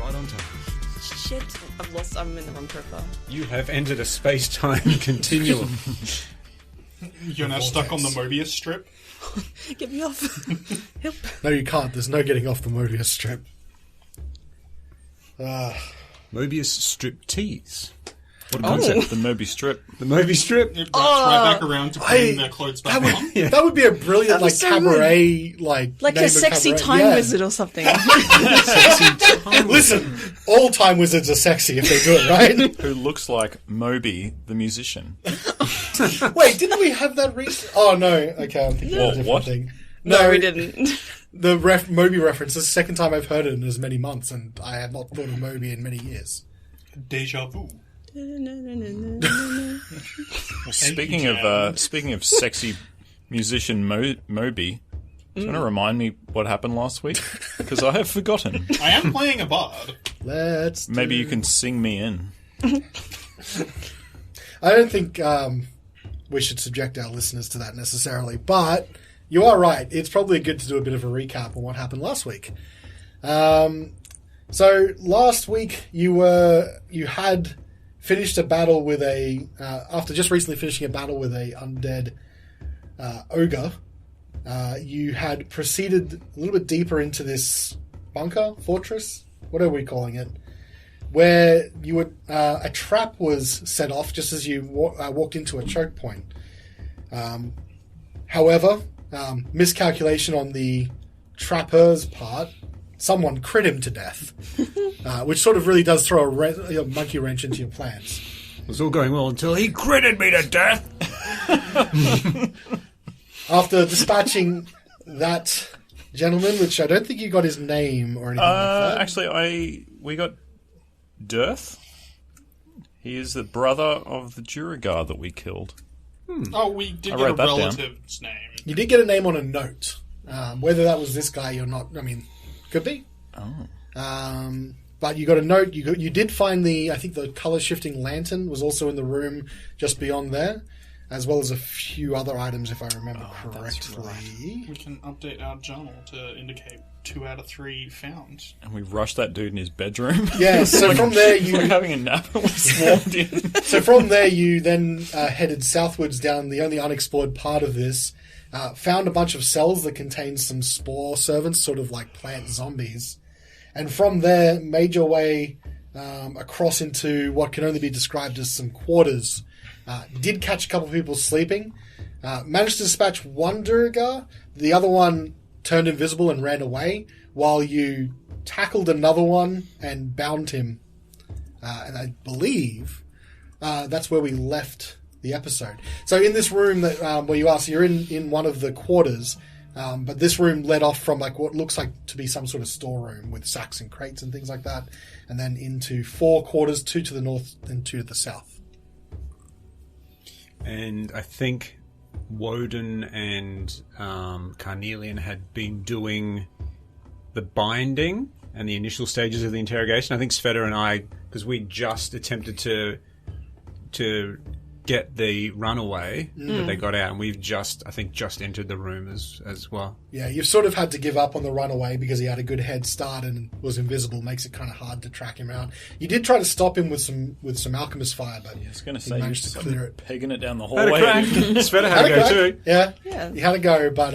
right on time. Shit, I've lost. I'm in the wrong profile. You have entered a space-time continuum. You're now stuck on the Mobius strip. Get me off. Help. No, you can't. There's no getting off the Mobius strip. Mobius strip tease. What a concept, the Moby strip. The Moby strip. It wraps right back around to putting their clothes back on. That would be a brilliant, like, so cabaret, like a name of sexy cabaret. time wizard or something. Listen, all time wizards are sexy if they do it right. Who looks like Moby, the musician. Wait, didn't we have that recently? Oh, no. Okay, I'm thinking of a different What? thing. No, we didn't. The Moby reference is the second time I've heard it in as many months, and I have not thought of Moby in many years. Deja vu. Well, speaking of sexy musician Moby, do you want to remind me what happened last week? Because I have forgotten. I am playing a bard. Maybe you can sing me in. I don't think we should subject our listeners to that necessarily, but you are right. It's probably good to do a bit of a recap on what happened last week. So last week you had finished a battle with after just recently finishing a battle with a undead ogre. You had proceeded a little bit deeper into this bunker, fortress, what are we calling it? Where you would a trap was set off just as you walked into a choke point. However, miscalculation on the trapper's part, someone crit him to death, which sort of really does throw a monkey wrench into your plans. It was all going well until he critted me to death. After dispatching that gentleman, which I don't think you got his name or anything like that. Actually, we got Dearth. He is the brother of the Duergar that we killed. Oh, we did I get a wrote that down. relative's name. You did get a name on a note. Whether that was this guy or not, I mean, could be. Oh. But you got a note. You did find I think the color shifting lantern was also in the room just beyond there, as well as a few other items, if I remember correctly. Right. We can update our journal to indicate 2 out of 3 found. And we rushed that dude in his bedroom. Yeah. So from there We were having a nap and we swarmed in. So from there, you then headed southwards down the only unexplored part of this. Found a bunch of cells that contained some spore servants, sort of like plant zombies. And from there, made your way across into what can only be described as some quarters. Did catch a couple of people sleeping. Managed to dispatch one Duergar. The other one turned invisible and ran away, while you tackled another one and bound him. And I believe that's where we left the episode. So in this room that where you are, so you're in one of the quarters, but this room led off from like what looks like to be some sort of storeroom with sacks and crates and things like that, and then into 4 quarters, 2 to the north and 2 to the south. And I think Woden and Carnelian had been doing the binding and the initial stages of the interrogation. I think Sveta and I, because we just attempted to get the runaway, but they got out, and we've just entered the room as well. Yeah, you've sort of had to give up on the runaway because he had a good head start and was invisible. Makes it kind of hard to track him out. You did try to stop him with some alchemist fire, but I was going to he say, managed to clear it. pegging it down the Had a hallway. crack. Sveta had a go too. Yeah, he had a go, but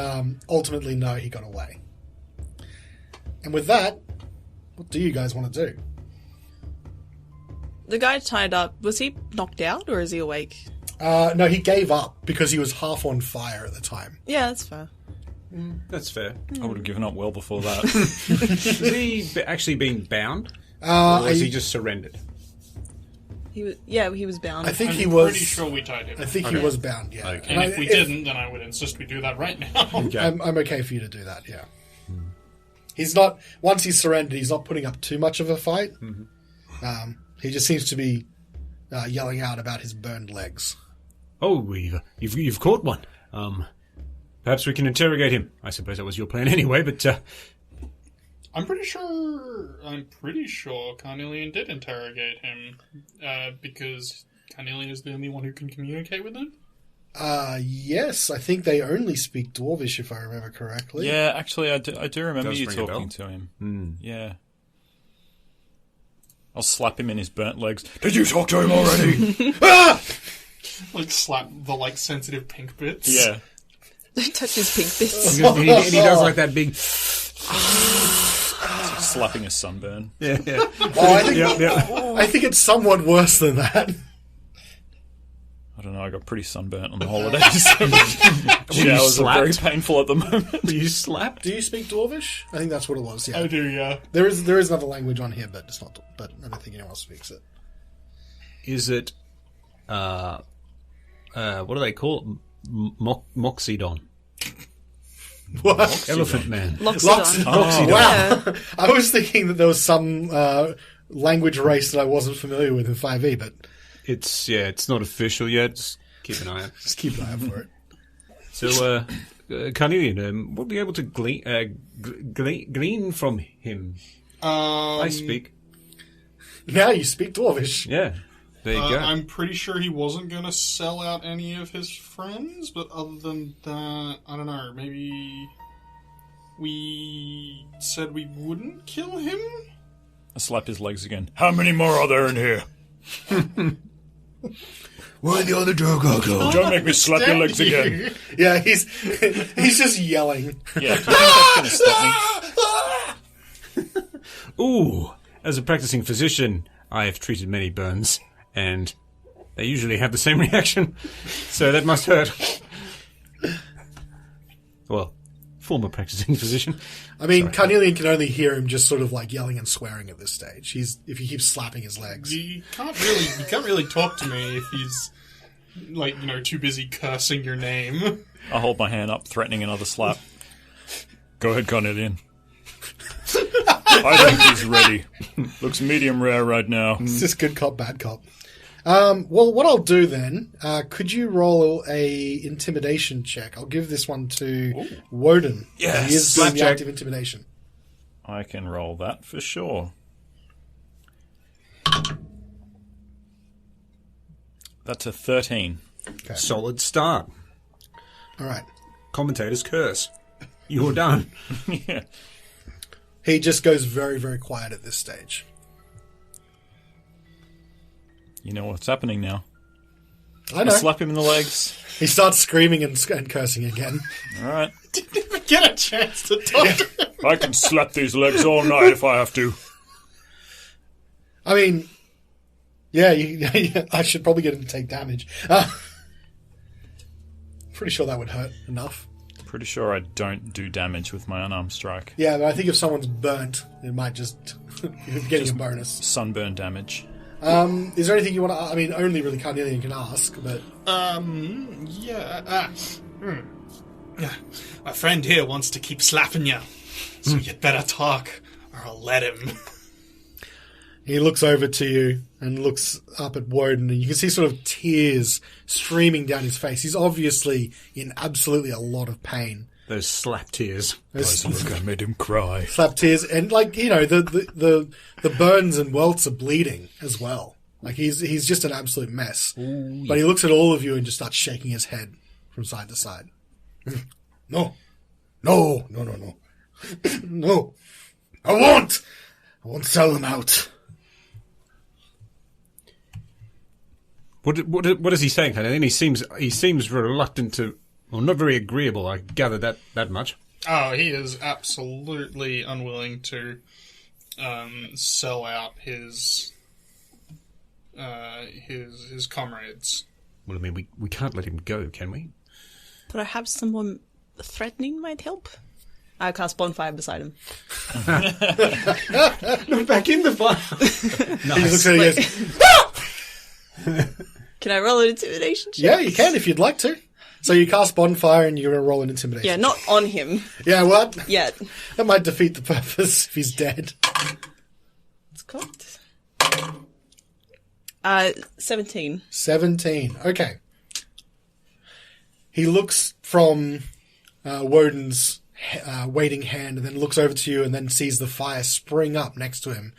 ultimately, no, he got away. And with that, what do you guys want to do? The guy tied up, was he knocked out or is he awake? No, he gave up because he was half on fire at the time. Yeah, that's fair. That's fair. I would have given up well before that. Is he actually being bound? Or has he just surrendered? He was bound. I think I'm he was. pretty sure we tied him. I think he was bound. Yeah. Okay. And if we didn't, then I would insist we do that right now. Okay. I'm okay for you to do that. Yeah. He's not. Once he's surrendered, he's not putting up too much of a fight. He just seems to be yelling out about his burned legs. Oh, you've caught one. Perhaps we can interrogate him. I suppose that was your plan anyway, but I'm pretty sure Carnelian did interrogate him because Carnelian is the only one who can communicate with him. Yes, I think they only speak Dwarvish, if I remember correctly. Yeah, actually, I do remember Does you ring a talking bell. to him. Yeah. I'll slap him in his burnt legs. Did you talk to him already? Like, slap the, like, sensitive pink bits. Yeah. Don't touch his pink bits. and he does like that big. Slapping a sunburn. Yeah. I think it's somewhat worse than that. I don't know, I got pretty sunburnt on the holidays. Showers are very painful at the moment. Were you slapped? Do you speak Dwarvish? I think that's what it was. Yeah, I do, yeah. There is another language on here, but it's not. But I don't think anyone else speaks it. Is it? What do they call it? Moxidon. What? Elephant Man. Loxodon. Wow. Yeah. I was thinking that there was some language race that I wasn't familiar with in 5e, but It's not official yet. Just keep an eye out. just keep an eye out for it. So, Carnelian, we'll be able to glean from him. I speak. Now you speak Dwarvish. Yeah. There you go. I'm pretty sure he wasn't going to sell out any of his friends, but other than that, I don't know, maybe we said we wouldn't kill him? I slap his legs again. How many more are there in here? Where are the other Duergar go? Don't make me slap your legs again. Yeah, he's just yelling. Yeah, do you think that's going to stop me? Ooh, as a practicing physician, I have treated many burns, and they usually have the same reaction. So that must hurt. Well, former practicing physician. I mean, Carnelian can only hear him just sort of like yelling and swearing at this stage. If he keeps slapping his legs. You can't really talk to me if he's, like, you know, too busy cursing your name. I hold my hand up, threatening another slap. Go ahead, Carnelian. I think he's ready. Looks medium rare right now. It's just good cop, bad cop. Well, what I'll do then, could you roll a intimidation check? I'll give this one to Woden. Yes, He is doing the slapjack. active intimidation. I can roll that for sure. That's a 13. Solid start. All right. Commentator's curse. You're done. Yeah. He just goes very, very quiet at this stage. You know what's happening now. I I know. slap him in the legs. He starts screaming and cursing again. All right. Didn't even get a chance to talk to him. I can slap these legs all night if I have to. I mean, yeah, I should probably get him to take damage. Pretty sure that would hurt enough. Pretty sure I don't do damage with my unarmed strike. Yeah, but I think if someone's burnt, it might just getting a bonus. Sunburn damage. Is there anything you want to... I mean, only really Carnelian can ask, but... Yeah. My friend here wants to keep slapping you, so you'd better talk, or I'll let him. He looks over to you and looks up at Woden, and you can see sort of tears streaming down his face. He's obviously in absolutely a lot of pain. Those slap tears. Those Look, I made him cry. slap tears, and like, you know, the burns and welts are bleeding as well. Like he's just an absolute mess. Ooh, But he looks at all of you and just starts shaking his head from side to side. No, no. No, I won't sell them out. What is he saying, Carnelian? He seems reluctant to, well, not very agreeable. I gather that much. Oh, he is absolutely unwilling to sell out his comrades. Well, I mean, we can't let him go, can we? Perhaps someone threatening might help. I cast bonfire beside him. Back in the fire. He looks at it and goes, Can I roll an intimidation check? yeah, you can if you'd like to. So you cast bonfire and you're going to roll an intimidation. Yeah, not on him Yeah, what? yet. That might defeat the purpose if he's dead. It's cocked. 17. 17. Okay. He looks from Woden's waiting hand and then looks over to you and then sees the fire spring up next to him.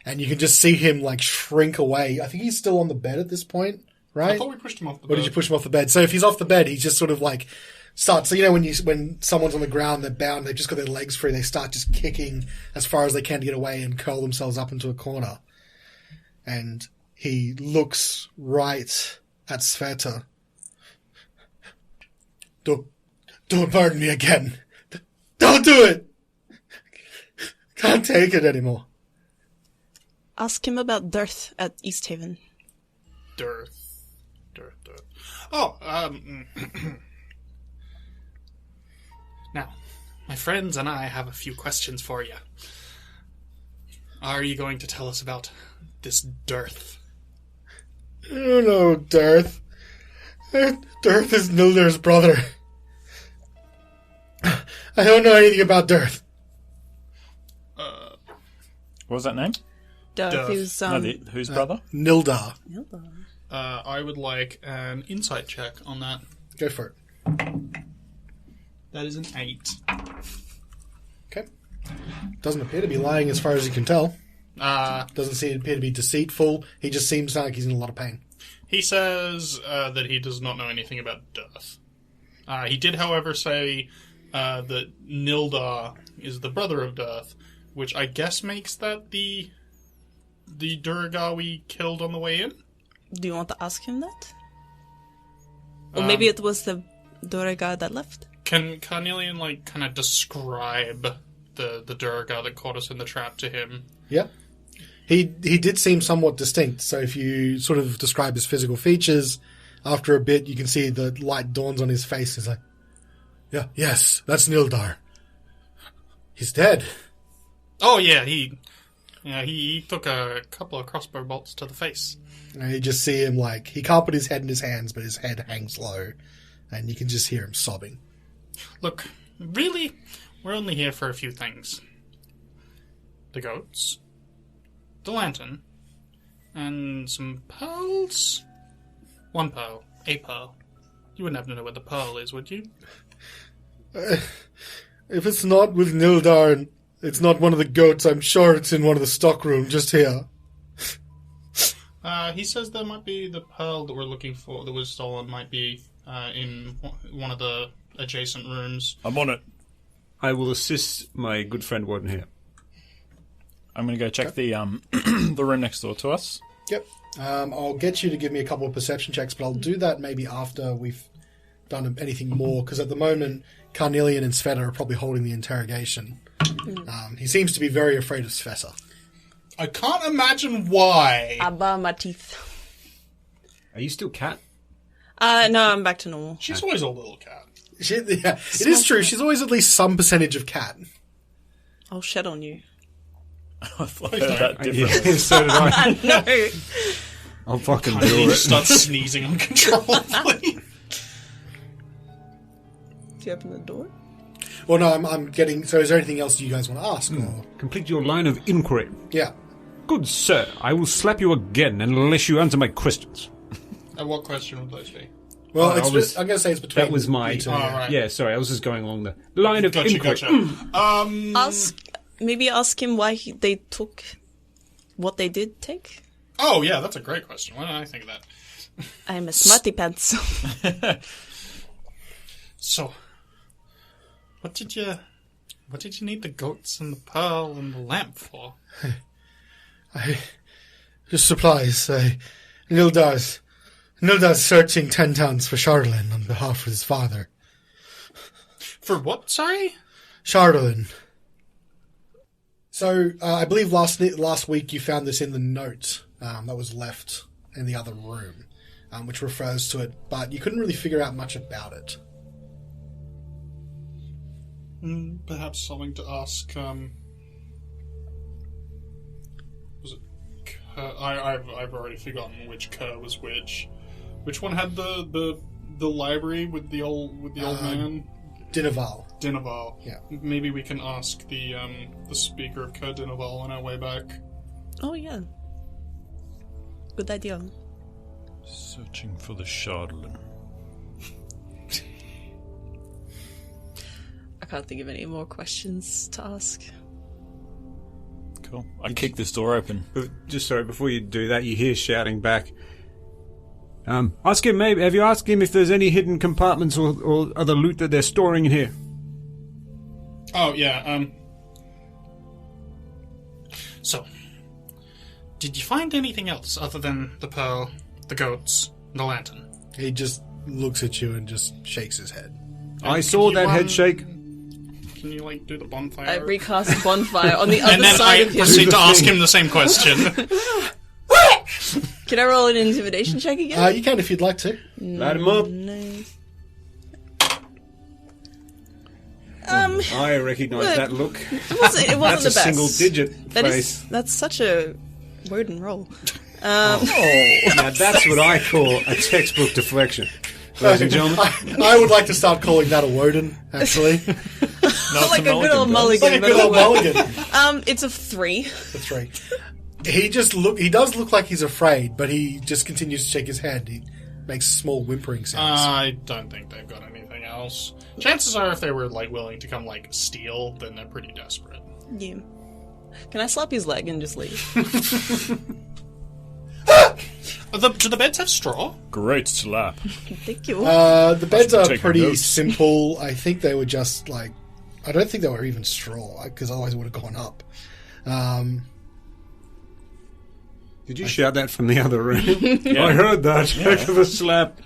And you can just see him like shrink away. I think he's still on the bed at this point, right? I thought we pushed him off the Or bed. did you push him off the bed? So if he's off the bed, he just sort of like starts. So you know when someone's on the ground, they're bound, they've just got their legs free. They start just kicking as far as they can to get away and curl themselves up into a corner. And he looks right at Sveta. Don't burn me again. Don't do it! Can't take it anymore. Ask him about Dearth at East Haven. Dearth. Oh, now, my friends and I have a few questions for you. Are you going to tell us about this Dearth? I don't know, Dearth. Dearth is Nilder's brother. I don't know anything about Dearth. What was that name? Dearth is Whose brother? Nildar. I would like an insight check on that. Go for it. That is an 8. Okay. Doesn't appear to be lying as far as you can tell. Doesn't appear to be deceitful. He just seems like he's in a lot of pain. He says that he does not know anything about Dearth. He did, however, say that Nildar is the brother of Dearth, which I guess makes that the Duergar we killed on the way in. Do you want to ask him that? Or maybe it was the Duergar that left? Can Carnelian, kind of describe the Duergar that caught us in the trap to him? Yeah. He did seem somewhat distinct, so if you sort of describe his physical features, after a bit you can see the light dawns on his face. He's like, yes, that's Nildar. He's dead. Oh, yeah, he took a couple of crossbow bolts to the face. And you just see him he can't put his head in his hands, but his head hangs low, and you can just hear him sobbing. Look, really, we're only here for a few things. The goats, the lantern, and some pearls. One pearl, a pearl. You wouldn't have to know where the pearl is, would you? If it's not with Nildar and it's not one of the goats, I'm sure it's in one of the stockroom just here. He says there might be the pearl that we're looking for that was stolen might be in one of the adjacent rooms. I'm on it. I will assist my good friend Warden here. I'm going to go check the the room next door to us. Yep. I'll get you to give me a couple of perception checks, but I'll do that maybe after we've done anything more, because at the moment, Carnelian and Sveta are probably holding the interrogation. He seems to be very afraid of Sveta. I can't imagine why. Abba, my teeth. Are you still cat? No, I'm back to normal. She's always a little cat. It is true. She's always at least some percentage of cat. I'll shed on you. I thought that differently. Yeah, so did I. No. I'll fucking Carnelian do it. just starts sneezing uncontrollably. Do you open the door? Well, no, I'm getting... So is there anything else you guys want to ask? Or? Complete your line of inquiry. Yeah. Good sir, I will slap you again unless you answer my questions. What question would those be? Well, I'm going to say it's between... That was my... you two. Right. Yeah, sorry, I was just going along the line of inquiry. Gotcha. Ask him why they took what they did take. Oh, yeah, that's a great question. Why didn't I think of that? I'm a smarty pants. So, what did you need the goats and the pearl and the lamp for? Just supplies. Nildar's searching 10 towns for Chardolin on behalf of his father. For what, sorry? Chardolin. So, I believe last week you found this in the note that was left in the other room, which refers to it, but you couldn't really figure out much about it. Perhaps something to ask, was it Kerr? I've already forgotten which Kerr was which. Which one had the library with the old man? Dinaval. Dinaval. Yeah. Maybe we can ask the speaker of Kerr Dinaval on our way back. Oh, yeah. Good idea. Searching for the Chardolin. I can't think of any more questions to ask. Cool. I kick this door open. Just sorry, before you do that, you hear shouting back. Ask him, maybe. Have you asked him if there's any hidden compartments or other loot that they're storing in here? Oh, yeah, So, Did you find anything else other than the pearl, the goats, and the lantern? He just looks at you and just shakes his head. I saw that head shake. Can you, like, do the bonfire? I recast a bonfire on the other and then side I of him. proceed to ask him the same question. Can I roll an intimidation check again? You can if you'd like to. Light him up. Nice. I recognise that look. It wasn't That's the a best. single-digit face. That's such a Woden roll. Now that's what I call a textbook deflection. Ladies and gentlemen. I would like to start calling that a Woden, actually. Like a good old mulligan. Like a good old mulligan. It's a 3. A 3. He does look like he's afraid, but he just continues to shake his head. He makes small whimpering sounds. I don't think they've got anything else. Chances are if they were, like, willing to come, like, steal, then they're pretty desperate. Yeah. Can I slap his leg and just leave? Do the beds have straw? Great slap. Thank you. The beds are taking pretty notes. simple. I think they were just, like... I don't think they were even straw, because otherwise it would have gone up. Did you shout that from the other room? I heard that. Heck of a slap.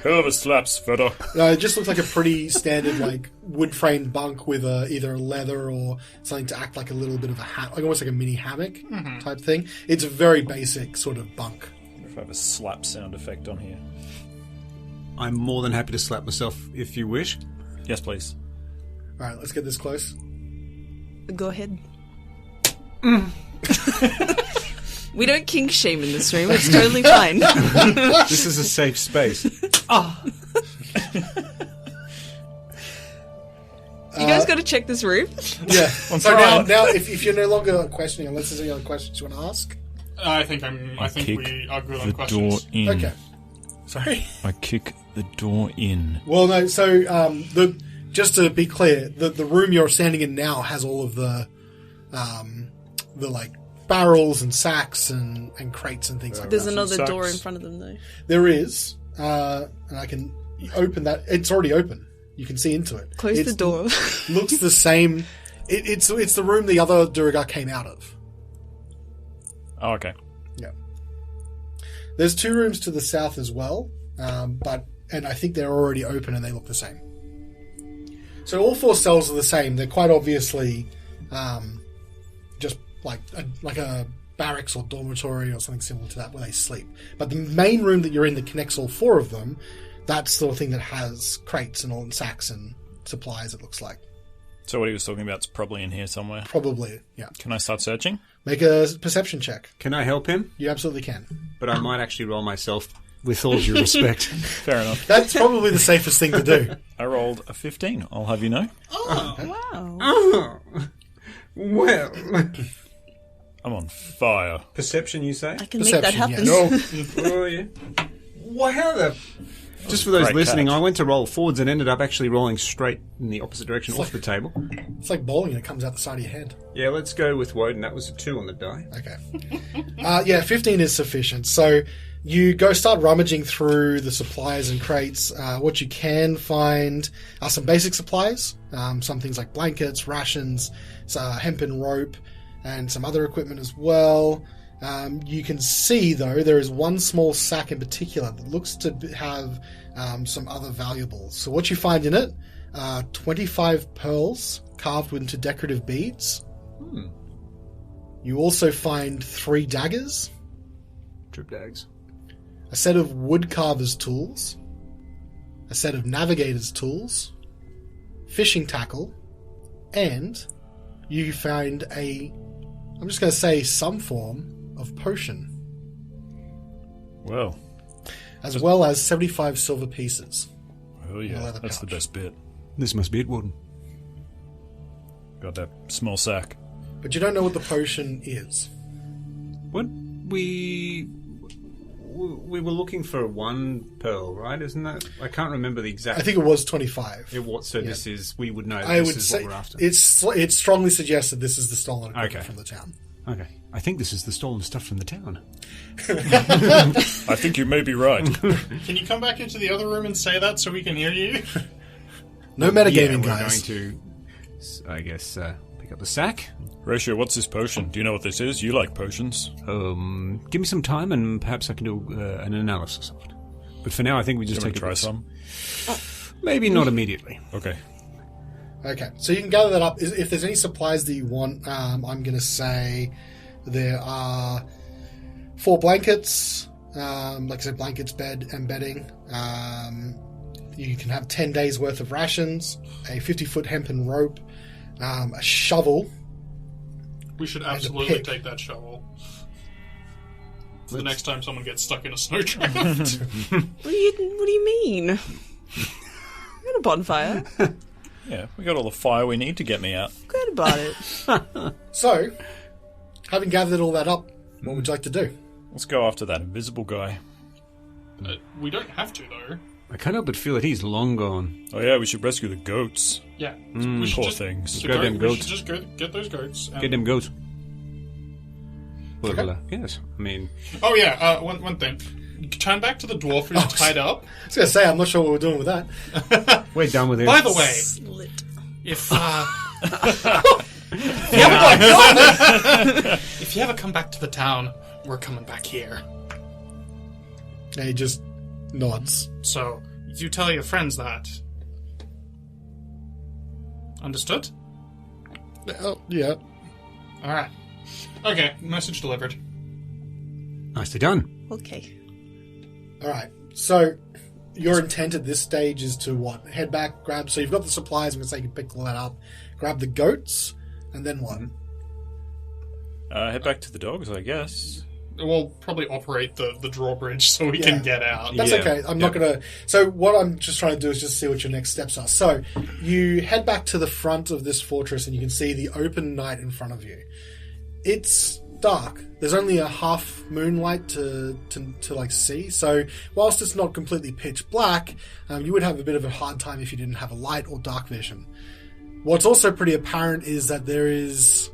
Hell of a slap, Sveta. It just looks like a pretty standard, like, wood-framed bunk with either a leather or something to act like a little bit of a like almost like a mini hammock type thing. It's a very basic sort of bunk. If I have a slap sound effect on here. I'm more than happy to slap myself if you wish. Yes, please. All right, let's get this close. Go ahead. We don't kink shame in this room. It's totally fine. This is a safe space. You guys got to check this room. Yeah. So now if you're no longer questioning, unless there's any other questions you want to ask. I think we are good on the questions. door in. Okay. Sorry? I kick the door in. Well, no, so just to be clear, the room you're standing in now has all of the like barrels and sacks and crates and things like There's that. another Sucks. door in front of them, though. There is, and I can open that. It's already open. You can see into it. Close the door. Looks the same. It's the room the other Duergar came out of. Oh, okay. Yeah. There's 2 rooms to the south as well, and I think they're already open and they look the same. So all 4 cells are the same. They're quite obviously just like a barracks or dormitory or something similar to that where they sleep. But the main room that you're in that connects all 4 of them, that's the sort of thing that has crates and all sacks and supplies, it looks like. So what he was talking about is probably in here somewhere. Probably, yeah. Can I start searching? Make a perception check. Can I help him? You absolutely can. But I might actually roll myself, with all due respect. Fair enough. That's probably the safest thing to do. I rolled a 15. I'll have you know. Wow. Oh, well. I'm on fire. Perception, you say? I can make that Perception, happen. yes. Oh, yeah. Well, how the... Just for those Great listening, catch. I went to roll forwards and ended up actually rolling straight in the opposite direction off the table. It's like bowling and it comes out the side of your head. Yeah, let's go with Woden. That was a 2 on the die. Okay. Yeah, 15 is sufficient. So you go start rummaging through the supplies and crates. What you can find are some basic supplies. Some things like blankets, rations, hempen rope, and some other equipment as well. You can see, though, there is one small sack in particular that looks to have some other valuables. So what you find in it are 25 pearls carved into decorative beads. You also find 3 daggers, Trip dags. a set of woodcarver's tools, a set of navigator's tools, fishing tackle, and you find I'm just going to say some form of potion, Well, as well as 75 silver pieces. oh yeah, leather that's the pouch. best bit. This must be it, Woden. Got that small sack. But you don't know what the potion is. What? We were looking for 1 pearl, right? Isn't that... I can't remember the exact... I think it was 25. So this is... We would know that I this would is say what we're after. it's strongly suggested this is the stolen equipment Okay. from the town. Okay. I think this is the stolen stuff from the town. I think you may be right. Can you come back into the other room and say that so we can hear you? No metagaming, we're guys. going to, I guess, pick up the sack. Horatio, what's this potion? Do you know what this is? You like potions. Give me some time and perhaps I can do an analysis of it. But for now, I think we just Do you take want to it. try some? Maybe not immediately. Okay. Okay, so you can gather that up. If there's any supplies that you want, I'm going to say there are 4 blankets, like I said, blankets, bed, and bedding. You can have 10 days worth of rations, a 50-foot hempen rope, a shovel. We should absolutely pick. take that shovel. For the next time someone gets stuck in a snowdrift. What do you mean? We got a bonfire. Yeah, we got all the fire we need to get me out. Good about it. So, having gathered all that up, what would you like to do? Let's go after that invisible guy. We don't have to, though. I can't help but feel that he's long gone. Oh yeah, we should rescue the goats. Yeah. We should Poor just, things. to Go go- them we goats. should just go get those goats. And... Get them goats. Well, Okay. yes, I mean... Oh, yeah, one thing. Turn back to the dwarf who's tied up. I was going to say, I'm not sure what we're doing with that. We're done with it. By the way, Slit. if if you ever come back to the town, we're coming back here. And he just nods. So, you tell your friends that. Understood? Oh, yeah. Alright. Okay, message delivered. Nicely done. Okay. All right. So, your intent at this stage is to what? Head back, grab. So you've got the supplies. I'm going to say you can pick all that up. Grab the goats, and then what? Head back to the dogs, I guess. We'll probably operate the drawbridge so we can get out. That's Yeah. okay. I'm not going to... So what I'm just trying to do is just see what your next steps are. So you head back to the front of this fortress and you can see the open night in front of you. It's dark. There's only a half moonlight to like see. So whilst it's not completely pitch black, you would have a bit of a hard time if you didn't have a light or dark vision. What's also pretty apparent is that there is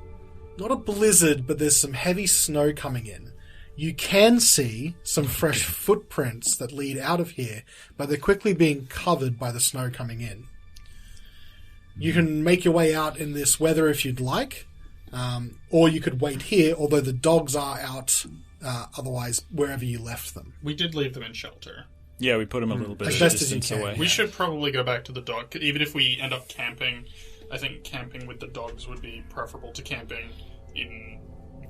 not a blizzard, but there's some heavy snow coming in. You can see some fresh footprints that lead out of here, but they're quickly being covered by the snow coming in. You can make your way out in this weather if you'd like, or you could wait here, although the dogs are out otherwise wherever you left them. We did leave them in shelter. Yeah, we put them a little bit As of best as you distance can. away. We should probably go back to the dog. Even if we end up camping, I think camping with the dogs would be preferable to camping in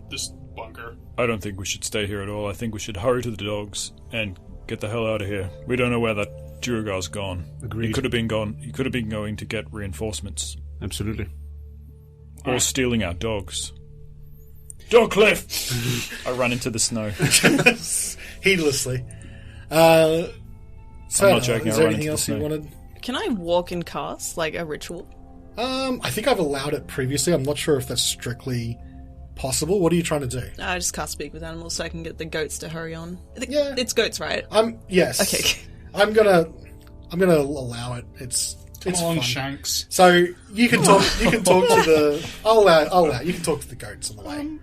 this bunker. I don't think we should stay here at all. I think we should hurry to the dogs and get the hell out of here. We don't know where that Duergar's gone. Agreed. He could have been gone. He could have been going to get reinforcements. Absolutely. Or stealing our dogs. Dog cliff! I run into the snow. Heedlessly. So, I'm not joking, is I there run anything into else the you snow. wanted? Can I walk and cast, like a ritual? I think I've allowed it previously. I'm not sure if that's strictly possible. What are you trying to do? I just cast speak with animals so I can get the goats to hurry on. Yeah. It's goats, right? Yes. Okay. I'm gonna allow it. It's Come on, fun. Shanks. So you can talk. You can talk to the. I'll allow. You can talk to the goats on the way.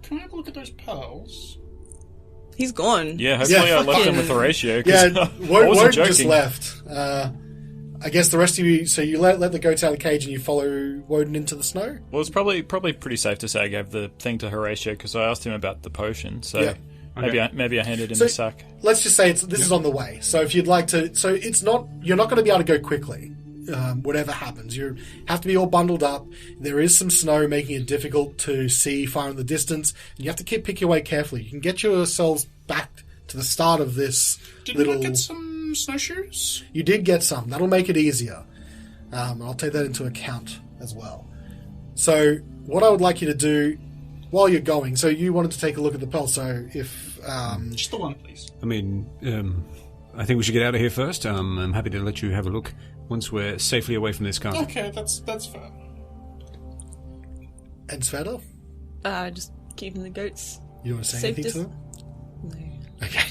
Can I have a look at those pearls? He's gone. Yeah, hopefully I left fucking- them with Horatio. 'cause Yeah, I Woden wasn't just joking. left. I guess the rest of you. So you let the goats out of the cage and you follow Woden into the snow. Well, it's probably pretty safe to say I gave the thing to Horatio because I asked him about the potion. So Yeah. maybe I handed him So- the sack. Let's just say this is on the way. So if you'd like to, so it's not. You're not going to be able to go quickly. Whatever happens, you have to be all bundled up. There is some snow making it difficult to see far in the distance. And you have to pick your way carefully. You can get yourselves back to the start of this Did little. we get some snowshoes? You did get some. That'll make it easier. I'll take that into account as well. So what I would like you to do while you're going. So you wanted to take a look at the pearl. So if Just the one, please. I mean, I think we should get out of here first. I'm happy to let you have a look once we're safely away from this castle. Okay, that's fair. and Sveta, Just keeping the goats. you want to say Safe anything to them? No. Okay.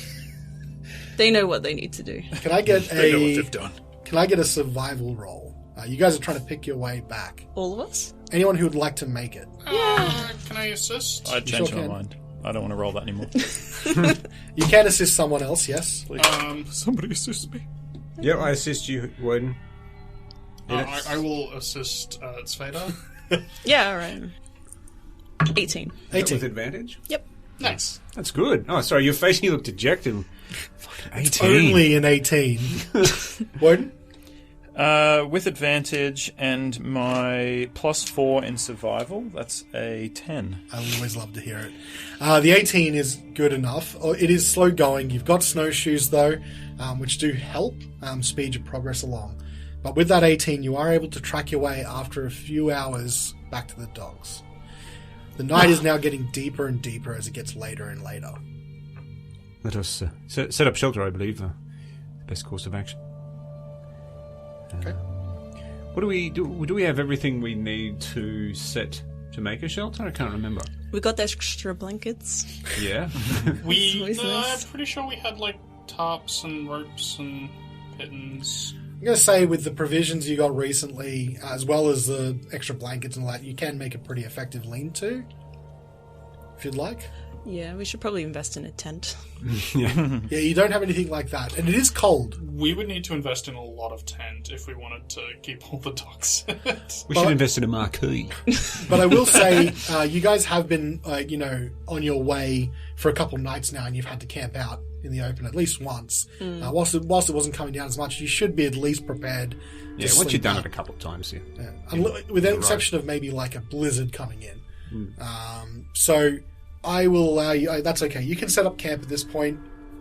They know what they need to do. Can I get They know what a? they've done. Can I get a survival roll? You guys are trying to pick your way back. All of us? Anyone who would like to make it. Can I assist? I'd You change sure my can. mind. I don't want to roll that anymore. You can assist someone else. Yes. Please. Somebody assist me. Yeah, I assist you, Woden. I will assist Sveta. Yeah, all right. 18. Is that 18. with advantage? Yep. Nice. That's good. Oh, sorry, your face, you look dejected. Fucking 18. Only an 18. Warden? With advantage and my +4 in survival, that's a 10. I always love to hear it. The 18 is good enough. It is slow going. You've got snowshoes, though, which do help speed your progress along. But with that 18, you are able to track your way after a few hours back to the dogs. The night is now getting deeper and deeper as it gets later and later. Let us set up shelter, I believe. The best course of action. Okay. What do we do? Do we have everything we need to make a shelter? I can't remember. We got extra blankets. Yeah. We, always nice. I'm pretty sure we had like tarps and ropes and pittons. I'm going to say with the provisions you got recently, as well as the extra blankets and all that, you can make a pretty effective lean-to, if you'd like. Yeah, we should probably invest in a tent. Yeah. Yeah, you don't have anything like that. And it is cold. We would need to invest in a lot of tent if we wanted to keep all the dogs. We should invest in a marquee. But I will say, you guys have been, on your way for a couple nights now, and you've had to camp out in the open at least once. Whilst it wasn't coming down as much, you should be at least prepared. Yeah, once you've done it a couple of times, yeah. With the exception of maybe like a blizzard coming in. So I will allow you. That's okay. You can set up camp at this point.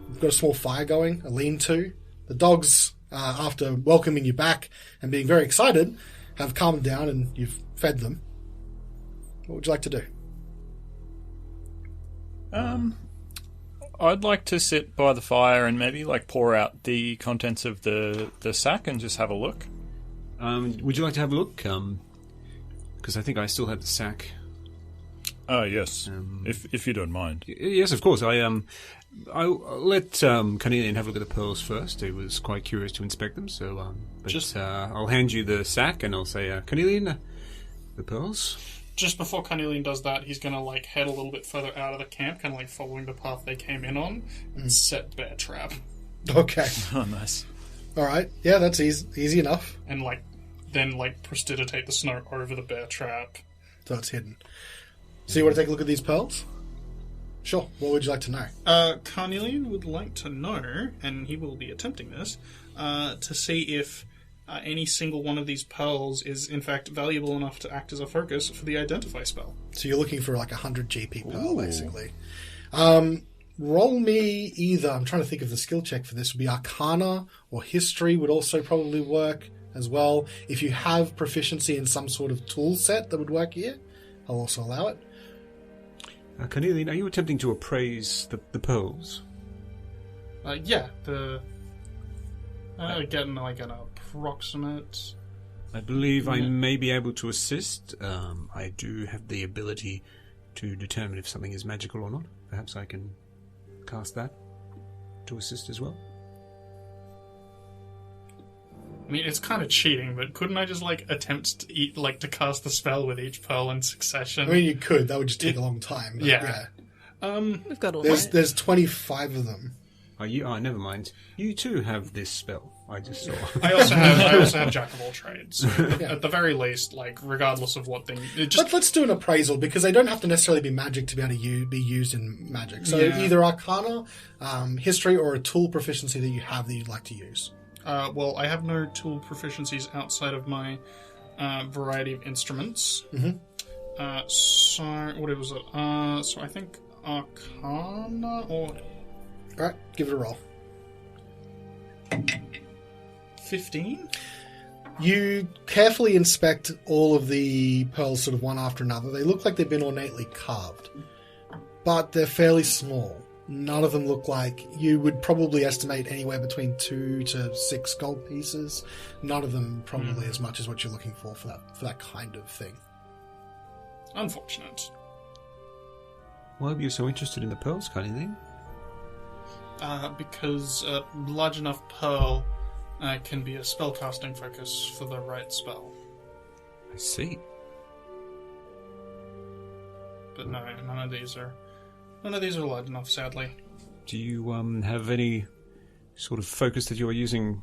We've got a small fire going, a lean-to. The dogs, after welcoming you back and being very excited, have calmed down and you've fed them. What would you like to do? I'd like to sit by the fire and maybe like pour out the contents of the sack and just have a look. Would you like to have a look? Because I think I still have the sack. Oh yes, if you don't mind. Yes, of course. I'll let Carnelian have a look at the pearls first. He was quite curious to inspect them, so I'll hand you the sack and I'll say, Carnelian, the pearls. Just before Carnelian does that, he's going to like head a little bit further out of the camp, kind of like following the path they came in on, and set bear trap. Okay. Oh, nice. All right. Yeah, that's easy enough. And then prestidigitate the snow over the bear trap. So it's hidden. So you want to take a look at these pearls? Sure. What would you like to know? Carnelian would like to know, and he will be attempting this, to see if any single one of these pearls is in fact valuable enough to act as a focus for the identify spell. So you're looking for like 100 GP pearl, basically. Roll me either. I'm trying to think of the skill check for this. Would be Arcana or History would also probably work as well. If you have proficiency in some sort of tool set that would work here, I'll also allow it. Carnelian, are you attempting to appraise the pearls? Yeah, getting like an approximate. I believe I may be able to assist. I do have the ability to determine if something is magical or not. Perhaps I can cast that to assist as well. I mean, it's kind of cheating, but couldn't I just attempt to cast the spell with each pearl in succession? I mean, you could. That would just take a long time. But Yeah. We've got all There's 25 of them. Never mind. You too have this spell. I just saw. I also have Jack of all trades. So at the very least, regardless of what thing, Let's do an appraisal because they don't have to necessarily be magic to be able to be used in magic. So Yeah. either Arcana, History, or a tool proficiency that you have that you'd like to use. well, I have no tool proficiencies outside of my variety of instruments. Mhm. So what was it? So I think Arcana or All right, give it a roll. 15. You carefully inspect all of the pearls sort of one after another. They look like they've been ornately carved, but they're fairly small. None of them look like you would probably estimate anywhere between 2 to 6 gold pieces. None of them probably as much as what you're looking for that kind of thing. Unfortunate. Why were you so interested in the pearls, Carnelian? Because a large enough pearl can be a spellcasting focus for the right spell. I see. But no, none of these are large enough, sadly. Do you have any sort of focus that you're using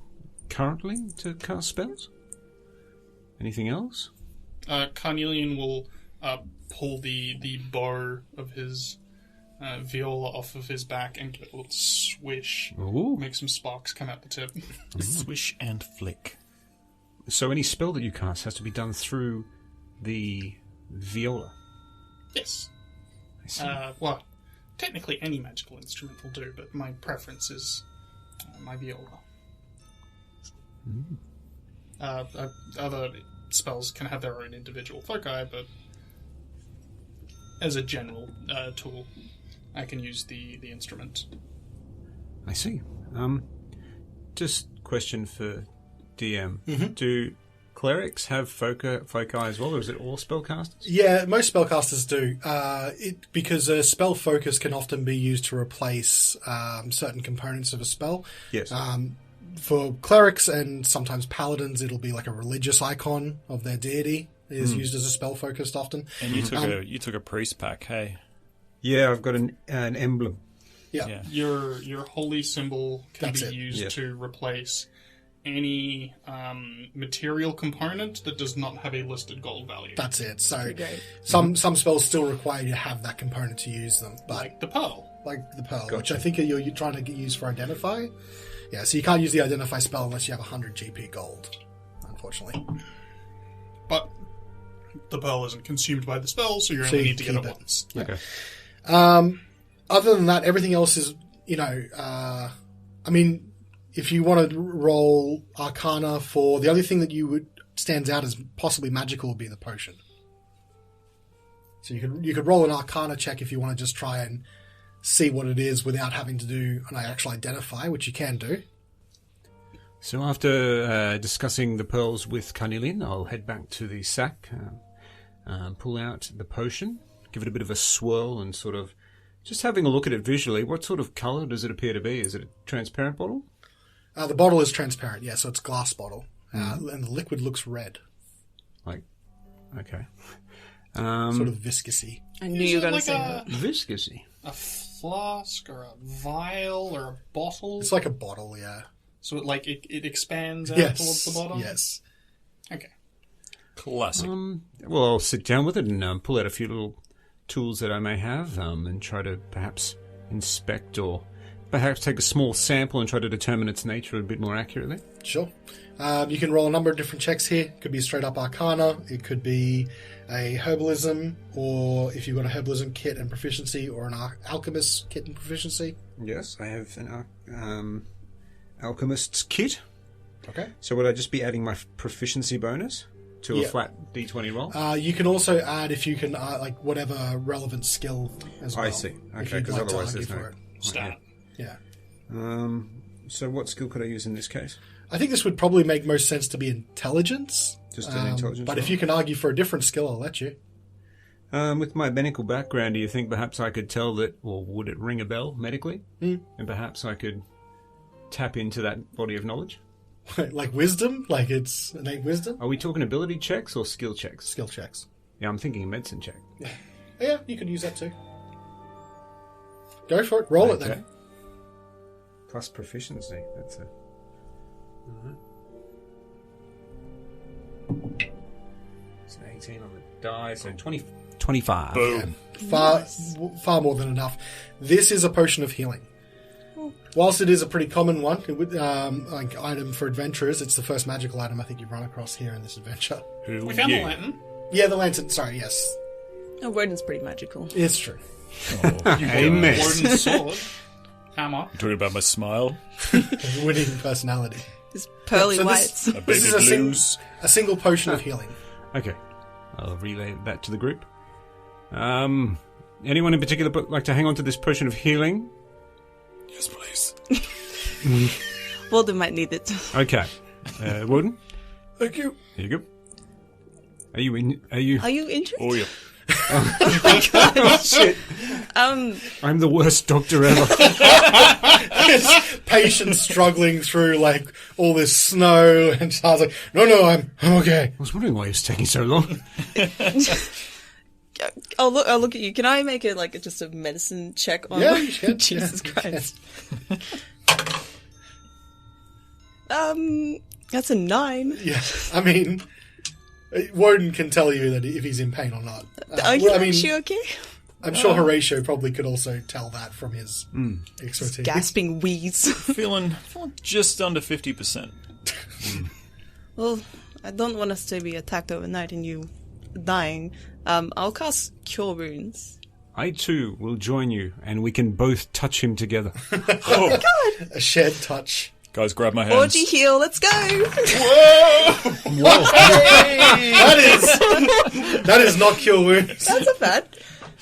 currently to cast spells? Anything else? Carnelian will pull the bow of his viola off of his back and give it a little swish. Ooh. Make some sparks come out the tip. Swish and flick. So any spell that you cast has to be done through the viola. Yes. I see. Well, technically any magical instrument will do, but my preference is my viola. Other spells can have their own individual foci, but as a general tool, I can use the instrument. I see. Just question for DM. Mm-hmm. Do clerics have foci as well, or is it all spellcasters? Yeah, most spellcasters do. Because a spell focus can often be used to replace certain components of a spell. Yes. For clerics and sometimes paladins, it'll be like a religious icon of their deity is used as a spell focused often. And you took a priest pack, hey? Yeah, I've got an emblem. Yeah. Your holy symbol can That's be it. used Yeah. to replace any material component that does not have a listed gold value. That's it. So Pretty great. some spells still require you to have that component to use them, but Like the pearl. like the pearl, which Gotcha. I think you're trying to get used for identify. Yeah, so you can't use the identify spell unless you have 100 GP gold, unfortunately. But the pearl isn't consumed by the spell, so you So only you need to get keep it it. once. Okay. Other than that, everything else is, I mean, if you want to roll Arcana for the only thing that stands out as possibly magical would be the potion. So you could roll an Arcana check if you want to just try and see what it is without having to do an actual identify, which you can do. So after discussing the pearls with Carnelian, I'll head back to the sack, pull out the potion, give it a bit of a swirl, and sort of just having a look at it visually. What sort of colour does it appear to be? Is it a transparent bottle? The bottle is transparent, yeah, so it's a glass bottle. And the liquid looks red, Like, okay. sort of viscousy. I knew you were going to like say that. Viscousy. a flask or a vial or a bottle? It's like a bottle, yeah. So it expands out Yes. towards the bottom? Yes. Okay. Classic. Well, I'll sit down with it and pull out a few little tools that I may have and try to perhaps inspect or perhaps take a small sample and try to determine its nature a bit more accurately. Sure. You can roll a number of different checks here. It could be straight up Arcana. It could be a Herbalism, or if you've got a Herbalism kit and proficiency, or an Alchemist kit and proficiency. Yes, I have an Alchemist's kit. Okay. So would I just be adding my proficiency bonus to a Yeah. flat D20 roll? You can also add, if you can, like whatever relevant skill as well. I see. if Okay, you'd because like to otherwise argue there's no... for it. Stat. Yeah. So what skill could I use in this case? I think this would probably make most sense to be intelligence. Just an intelligence But if roll? you can argue for a different skill, I'll let you. With my medical background, do you think perhaps I could tell that, or would it ring a bell medically? And perhaps I could tap into that body of knowledge? Like wisdom? Like it's innate wisdom? Are we talking ability checks or skill checks? Skill checks. Yeah, I'm thinking a medicine check. Yeah, you could use that too. Go for it. Roll it Okay. then. Plus proficiency. That's a... Alright. It's an 18 on the die, so 25. Boom. Far more than enough. This is a potion of healing. Whilst it is a pretty common one, like item for adventurers, it's the first magical item I think you've run across here in this adventure. Who We found you? the lantern. Yeah, the lantern. Sorry, yes, Oh, Rodent's pretty magical. it's true. Amen. Warden's sword. Hammer. You talking about my smile? Winning personality. His pearly So this- whites. My baby This is a blues? A single potion of healing. Okay. I'll relay that to the group. Anyone in particular like to hang on to this potion of healing? Yes, please. Walden might need it. Okay. Woden, Thank you. here you go. Are you in? Are you? Are you injured? Oh, yeah. Oh, shit. I'm the worst doctor ever. It's patient struggling through like all this snow, and Charles like, no, I'm okay. I was wondering why it was taking so long. I'll look at you. Can I make just a medicine check on? Yeah, you can. Jesus Yeah, Christ. That's a 9. Yeah, I mean, Woden can tell you that if he's in pain or not. Are you actually okay? I'm sure Horatio probably could also tell that from his expertise. Gasping wheeze. Feeling just under 50%. Well, I don't want us to be attacked overnight and you dying. I'll cast Cure Wounds. I too will join you, and we can both touch him together. Oh, A shared touch. guys, grab my hands. Orgy heal, let's go! That is not cure wounds. That's not bad.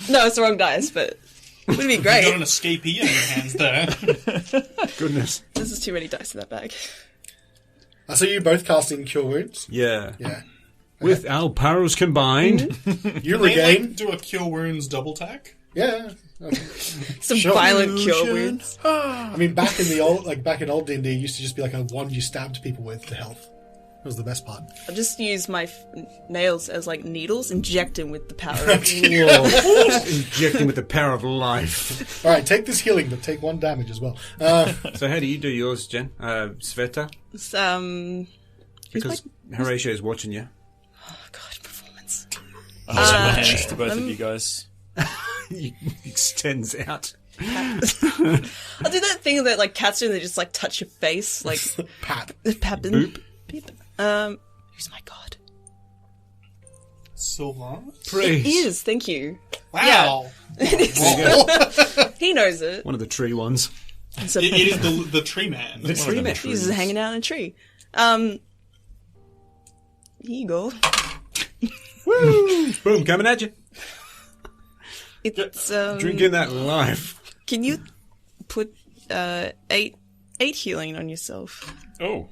No, it's the wrong dice, but it would be You got great. an escapee in your hands there. Goodness. This is too many dice in that bag. So you both casting cure wounds? Yeah. Yeah. With our powers combined, You They regain? do a cure wounds double tack. Yeah. Some Sure. violent cure wounds. I mean, back in old D&D, it used to just be like a wand you stabbed people with to health. That was the best part. I'll just use my nails as like needles, inject him with the power of injecting with the power of life. All right, take this healing, but take 1 damage as well. So how do you do yours, Jen? Sveta? Because Horatio's watching you. Oh god, performance. I'll hold my hands to both of you guys. He extends out. I'll do that thing that like cats do, and they just like touch your face, like Pat. Pappin. Boop. Beep. Who's my god? Silver. It Praise. is, thank you. Wow. He knows it. One of the tree ones. So It is the tree man. The tree man. he's just hanging out in a tree. Here you go. Woo! Boom, coming at you. It's Drinking that life. Can you put 8 healing on yourself? Oh,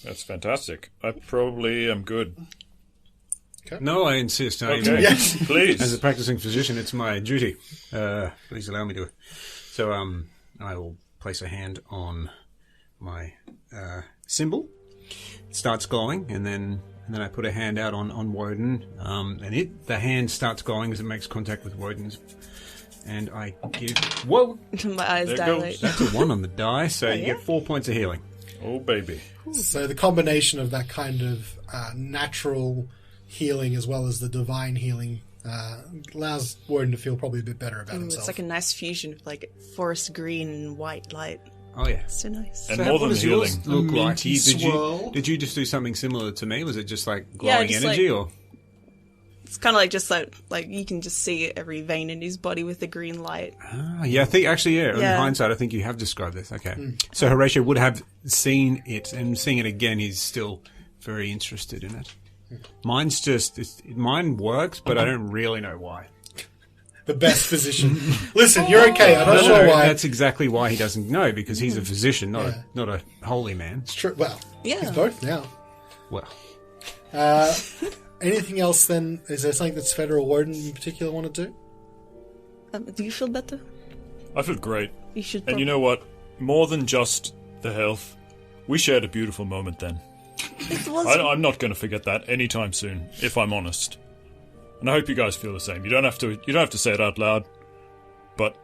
that's fantastic. I probably am good. No, I insist. Okay, Yes. please. As a practicing physician, it's my duty. Please allow me to. So, I will place a hand on my symbol. It starts glowing, and then I put a hand out on Woden, and the hand starts glowing as it makes contact with Woden's. And I give... Whoa! My eyes There dilate. goes. That's a 1 on the die, so you yeah? get 4 points of healing. Oh, baby. So the combination of that kind of natural healing as well as the divine healing allows Warden to feel probably a bit better about himself. It's like a nice fusion of like forest green and white light. Oh, yeah. So nice. And So more what than does healing. yours look like? minty swirl. Did you just do something similar to me? Was it just like glowing just energy, like- or... It's kind of like just like you can just see every vein in his body with the green light. Ah, yeah, I think actually, in Yeah. hindsight, I think you have described this. Okay, so Horatio would have seen it, and seeing it again, he's still very interested in it. Mine's mine works, but I don't really know why. the best physician. Listen, you're okay. I'm not sure why. That's exactly why he doesn't know, because he's a physician, not a holy man. It's true. Well, Yeah. he's both now. Well, Anything else then? Is there something that Sveta or Woden in particular want to do? Do you feel better? I feel great. You should. And you know what? More than just the health, we shared a beautiful moment then. it was. I'm not going to forget that anytime soon, if I'm honest. And I hope you guys feel the same. You don't have to say it out loud, but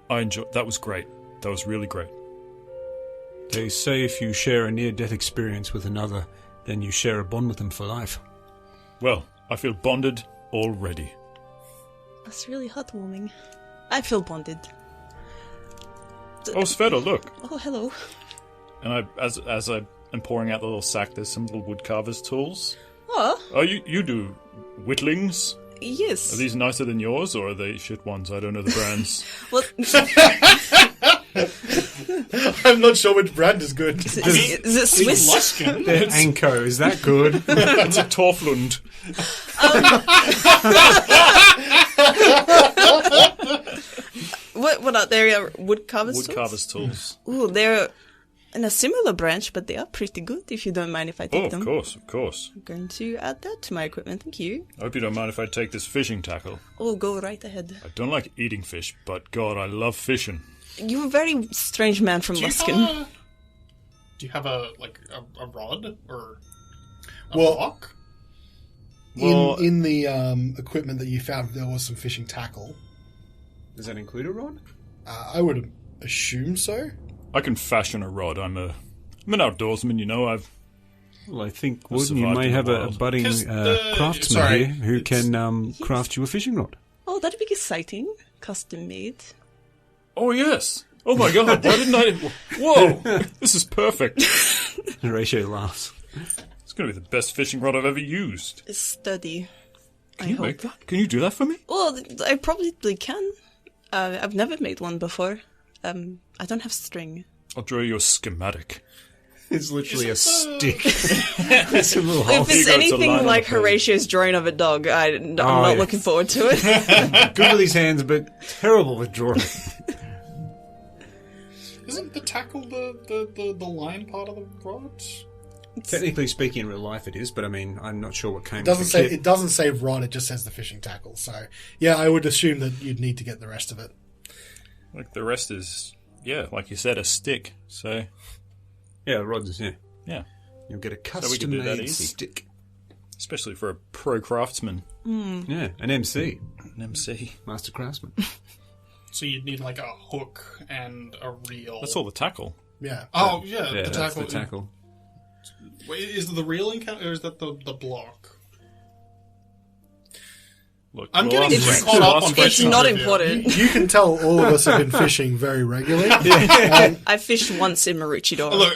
I enjoyed. That was great. That was really great. they say if you share a near-death experience with another, then you share a bond with them for life. Well, I feel bonded already. That's really heartwarming. I feel bonded. Oh, Sveta, look. Oh, hello. And as I am pouring out the little sack, there's some little woodcarver's tools. Oh, Oh, you do whittlings? yes. Are these nicer than yours, or are they shit ones? I don't know the brands. Well, I'm not sure which brand is good. is it Swiss? Luskin. Anko, is that good? It's a Torflund. What are they? Woodcarvers? Woodcarver's tools. Ooh, they're in a similar branch, but they are pretty good. If you don't mind if I take Oh, them. of course, of course. I'm going to add that to my equipment. Thank you. I hope you don't mind if I take this fishing tackle. Oh, go right ahead. I don't like eating fish, but God, I love fishing. You're a very strange man from Luskin. Do you have a rod or a Well- block? Well- In the equipment that you found, there was some fishing tackle. Does that include a rod? I would assume so. I can fashion a rod. I'm an outdoorsman, you know. Well, I think, I've Warden, you survived may in the have a wild. budding 'Cause craftsman sorry, here who can craft you a fishing rod. Oh, that'd be exciting. Custom made. Oh, yes. Oh, my God. Why didn't I... Whoa. This is perfect. Horatio laughs. It's going to be the best fishing rod I've ever used. It's sturdy. Can you make that? Can you do that for me? Well, I probably can. I've never made one before. I don't have string. I'll draw you a schematic. It's literally a stick. It's a little hole. If it's Here you go, it's a anything line on like the page. Horatio's drawing of a dog, I'm not yeah. looking forward to it. Good with his hands, but terrible with drawing. Isn't the tackle the line part of the rod? Technically speaking, in real life it is, but I mean, I'm not sure what came It doesn't with the say kit. it doesn't say rod. It just says the fishing tackle. So yeah, I would assume that you'd need to get the rest of it. Like, the rest is, yeah, like you said, a stick. So, Yeah, rods, yeah. yeah. You'll get a we can do that custom-made easy. stick. Especially for a pro craftsman. Yeah, an MC, An MC. master craftsman. So you'd need like a hook and a reel. That's all the tackle. Yeah. Oh yeah, Yeah, the that's tackle. the tackle. Wait, is the reeling count, or is that the block? Look, I'm well, getting I'm caught up on It's fishing not trivia. important. You can tell all of us have been fishing very regularly. I fished once in Maroochydore. Look,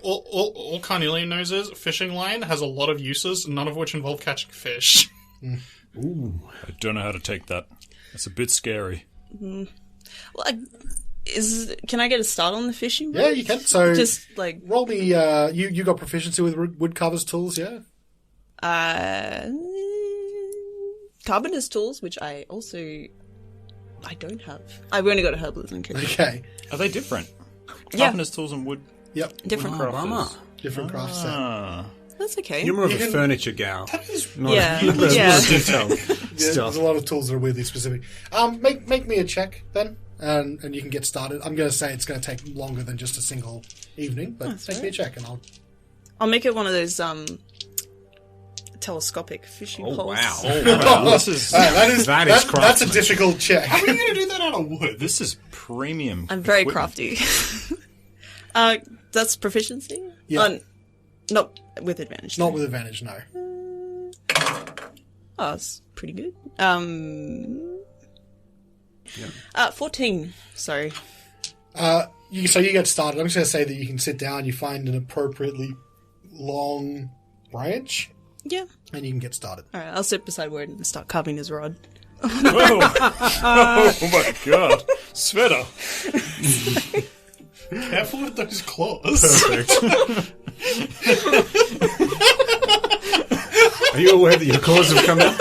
all Carnelian knows is fishing line has a lot of uses, none of which involve catching fish. Ooh. I don't know how to take that. That's a bit scary. Well, can I get a start on the fishing? Yeah, you can. So Just like roll me. You got proficiency with woodcarver's tools, yeah? carpenter's tools, which I don't have. I've only got a herbalism kit. Okay. Are they different? Yeah. Carpenter's tools and wood Yep. Different. Oh, bummer. Different craft set. Ah. That's okay. You're more of You a can- furniture gal. Not Yeah, a, not yeah. a detail Yeah, stuff. there's a lot of tools that are weirdly specific. Make me a check then, and you can get started. I'm going to say it's going to take longer than just a single evening, but make me a check and I'll make it one of those telescopic fishing Oh, poles. wow. Wow, this is that's That is that's a craftsman. difficult check. How are you going to do that out of wood? this is premium. I'm very equipment. crafty. That's proficiency? Yeah. Not with advantage. Not though. with advantage, no. Oh, it's pretty good. 14. Sorry. So you get started. I'm just going to say that you can sit down, you find an appropriately long branch, Yeah. and you can get started. All right, I'll sit beside Word and start carving his rod. Oh my god. Sveta. Careful with those claws. Are you aware that your claws have come out?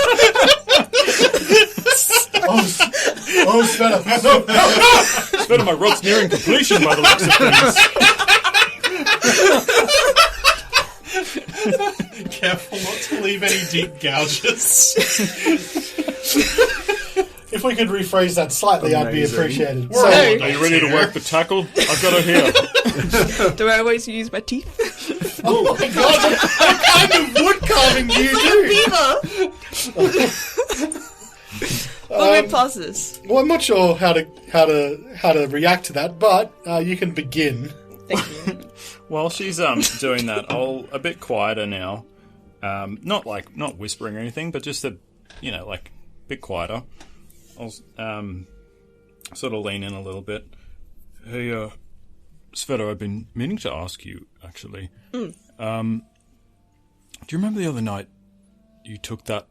Oh, Sveta. Sveta, my rod's nearing completion by the looks of things. Careful not to leave any deep gouges. If we could rephrase that slightly, I'd be Amazing. appreciated. We're So, all Are you ready to work the tackle? I've got her here. Do I always use my teeth? oh my god, what kind of wood carving do you do? We'll move past this. Well, I'm not sure how to react to that, but you can begin. Thank you. While she's doing that, I'll a bit quieter now. Not whispering or anything, but just a bit quieter. I'll sort of lean in a little bit. Hey, Sveta, I've been meaning to ask you actually. Do you remember the other night you took that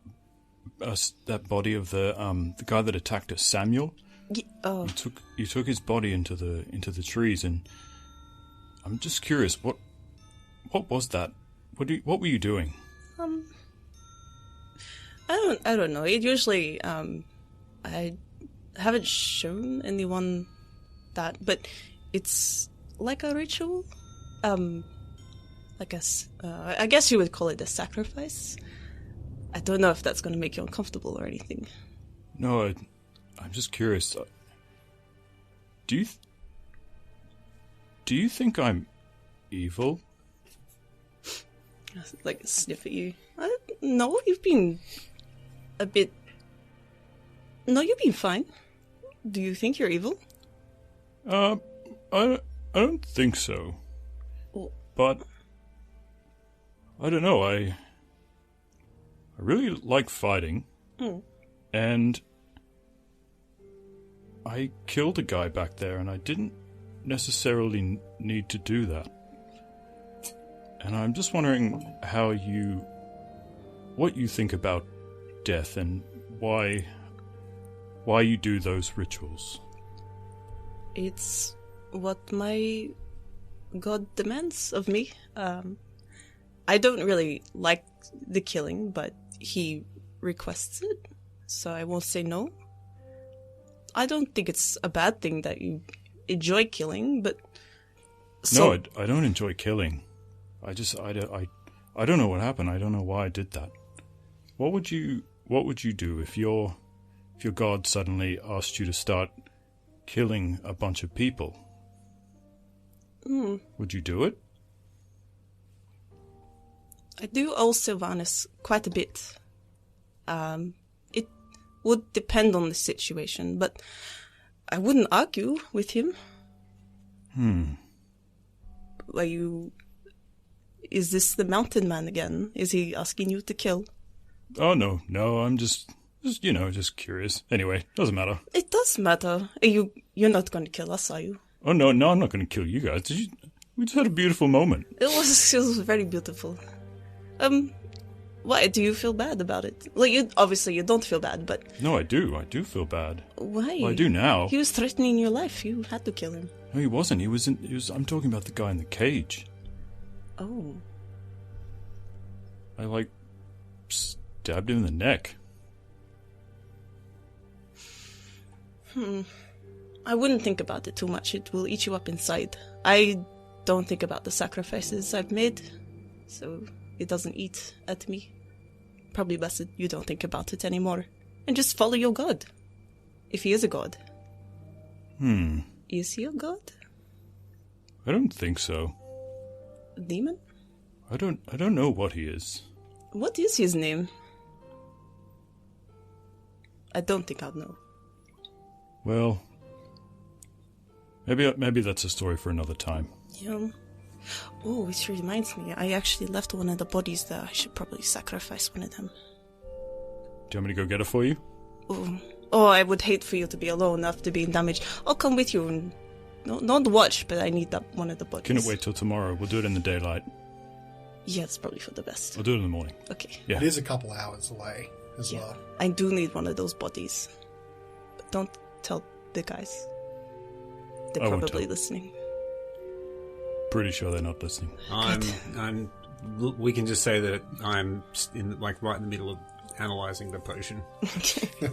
body of the guy that attacked us, Samuel? Oh, You took his body into the trees, and I'm just curious, what was that? What were you doing? I don't know. It usually, I haven't shown anyone that, but it's like a ritual. I guess you would call it a sacrifice. I don't know if that's going to make you uncomfortable or anything. No, I'm just curious. Do you think I'm evil? Like, sniff at you. I don't know, you've been a bit... No, you've been fine. Do you think you're evil? I don't think so. Well- But I don't know. I really like fighting, and I killed a guy back there, and I didn't necessarily need to do that. And I'm just wondering what you think about death and why you do those rituals. It's what my god demands of me. I don't really like the killing, but he requests it, so I won't say no. I don't think it's a bad thing that you enjoy killing, but... No, I don't enjoy killing. I don't know what happened. I don't know why I did that. What would you do if your god suddenly asked you to start killing a bunch of people? Would you do it? I do owe Sylvanus quite a bit. It would depend on the situation, but I wouldn't argue with him. Is this the mountain man again? Is he asking you to kill? Oh, no, I'm just curious. Anyway, doesn't matter. It does matter. You're not going to kill us, are you? Oh, no, I'm not going to kill you guys. We just had a beautiful moment. It was very beautiful. Why, do you feel bad about it? Like, you don't feel bad, but... No, I do feel bad. Why? Well, I do now. He was threatening your life. You had to kill him. No, he wasn't. I'm talking about the guy in the cage. Oh. I, stabbed him in the neck. I wouldn't think about it too much. It will eat you up inside. I don't think about the sacrifices I've made, so it doesn't eat at me. Probably best that you don't think about it anymore. And just follow your god. If he is a god. Is he a god? I don't think so. A demon? I don't know what he is. What is his name? I don't think I'd know. Well, maybe that's a story for another time. Yeah. Oh, which reminds me, I actually left one of the bodies there. I should probably sacrifice one of them. Do you want me to go get it for you? Oh, I would hate for you to be alone after being damaged. I'll come with you and not watch, but I need that one of the bodies. Can it wait till tomorrow? We'll do it in the daylight. Yeah, it's probably for the best. We'll do it in the morning. Okay. Yeah. It is a couple hours away as well. I do need one of those bodies. But don't tell the guys. They're I won't probably tell. listening. Pretty sure they're not listening. We can just say that I'm right in the middle of analysing the potion.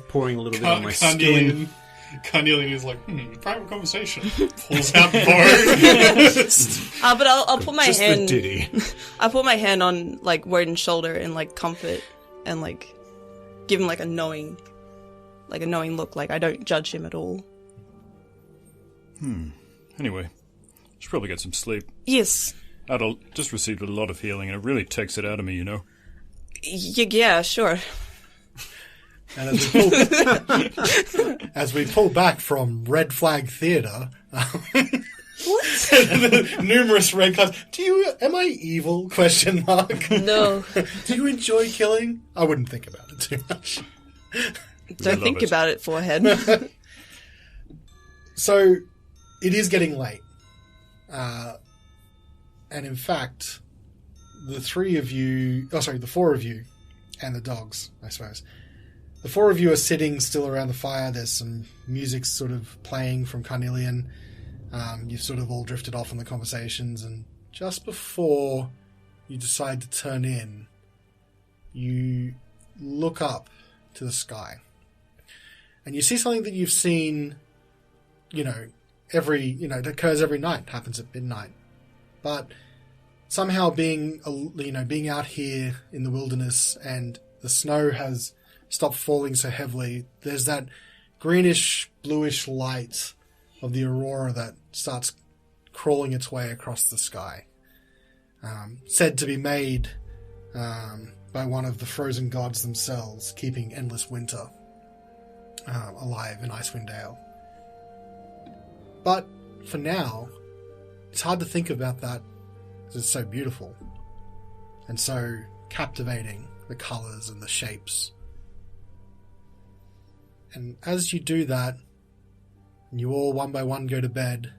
Pouring a little bit on my skin. Carnelian is like, private conversation. Pulls out bow. But I'll put my Just hand. the ditty. I'll put my hand on Warden's shoulder and comfort and give him a knowing look. I don't judge him at all. Anyway, should probably get some sleep. Yes. I just received a lot of healing, and it really takes it out of me, you know. Yeah, sure. And as we pull back from Red Flag Theatre, What? numerous red cards. Am I evil? Question mark. No. Do you enjoy killing? I wouldn't think about it too much. Don't think about it, forehead. So, it is getting late. And in fact, the four of you, and the dogs, I suppose. The four of you are sitting still around the fire. There's some music sort of playing from Carnelian. You've sort of all drifted off in the conversations, and just before you decide to turn in, you look up to the sky. And you see something that you've seen, it occurs every night, happens at midnight. But somehow being out here in the wilderness and the snow has stopped falling so heavily, there's that greenish, bluish light of the aurora that starts crawling its way across the sky. Said to be made by one of the frozen gods themselves, keeping endless winter alive in Icewind Dale. But for now, it's hard to think about that because it's so beautiful. and so captivating, the colours and the shapes. And as you do that, and you all one by one go to bed,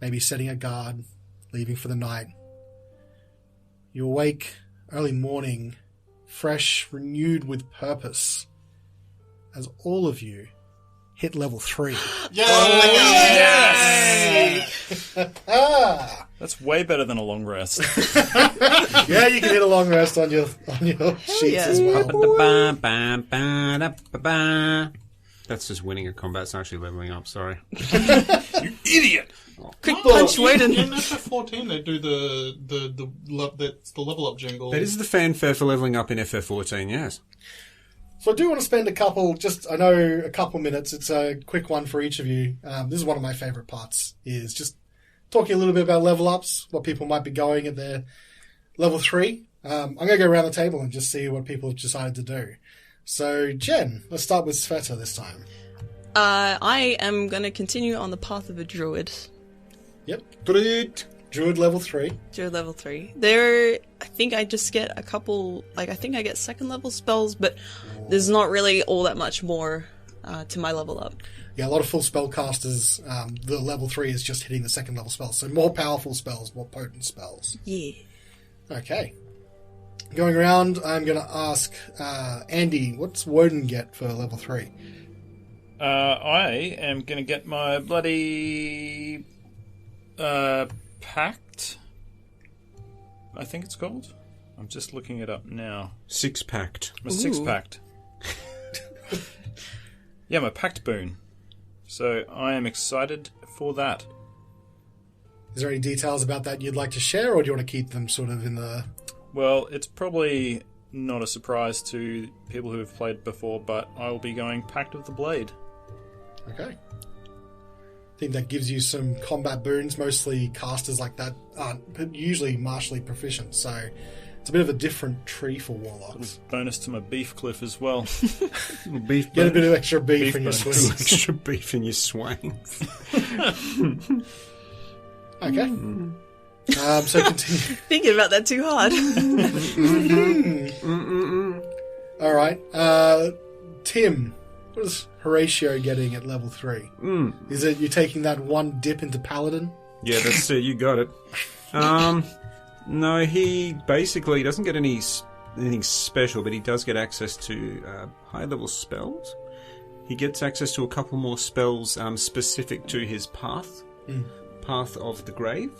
maybe setting a guard, leaving for the night, you awake early morning, fresh, renewed with purpose, as all of you hit level 3. That's way better than a long rest. Yeah, you can hit a long rest on your sheets as well. That's just winning a combat. It's actually leveling up. Sorry. You idiot! Quick punch, Woden. In FF14, they do the level up jingle. That is the fanfare for leveling up in FF14. Yes. So I do want to spend a couple minutes. It's a quick one for each of you. This is one of my favourite parts, is just talking a little bit about level ups, what people might be going at their level 3. I'm going to go around the table and just see what people have decided to do. So, Jen, let's start with Sveta this time. I am going to continue on the path of a druid. Yep. Druid level 3. Druid level 3. I think I just get a couple, I think I get second level spells, but there's not really all that much more to my level up. Yeah, a lot of full spellcasters, the level 3 is just hitting the second level spells. So more powerful spells, more potent spells. Yeah. Okay. Going around, I'm going to ask Andy, what's Woden get for level 3? I am going to get my bloody pact. I think it's called. I'm just looking it up now. Six-packed. My six-packed. Yeah, my pact boon. So I am excited for that. Is there any details about that you'd like to share, or do you want to keep them sort of in the... Well, it's probably not a surprise to people who have played before, but I will be going Pact of the Blade. Okay. I think that gives you some combat boons. Mostly casters like that aren't usually martially proficient, so it's a bit of a different tree for warlocks. Bonus to my beef cliff as well. Beef. Get a bit of extra beef in your bonus. swings. Extra beef in your swings. Okay. So continue. Thinking about that too hard. All right. Tim, what is Horatio getting at level 3? Is it you taking that one dip into Paladin? Yeah, that's it. You got it. No, he basically doesn't get anything special, but he does get access to high-level spells. He gets access to a couple more spells specific to his path, Path of the Grave.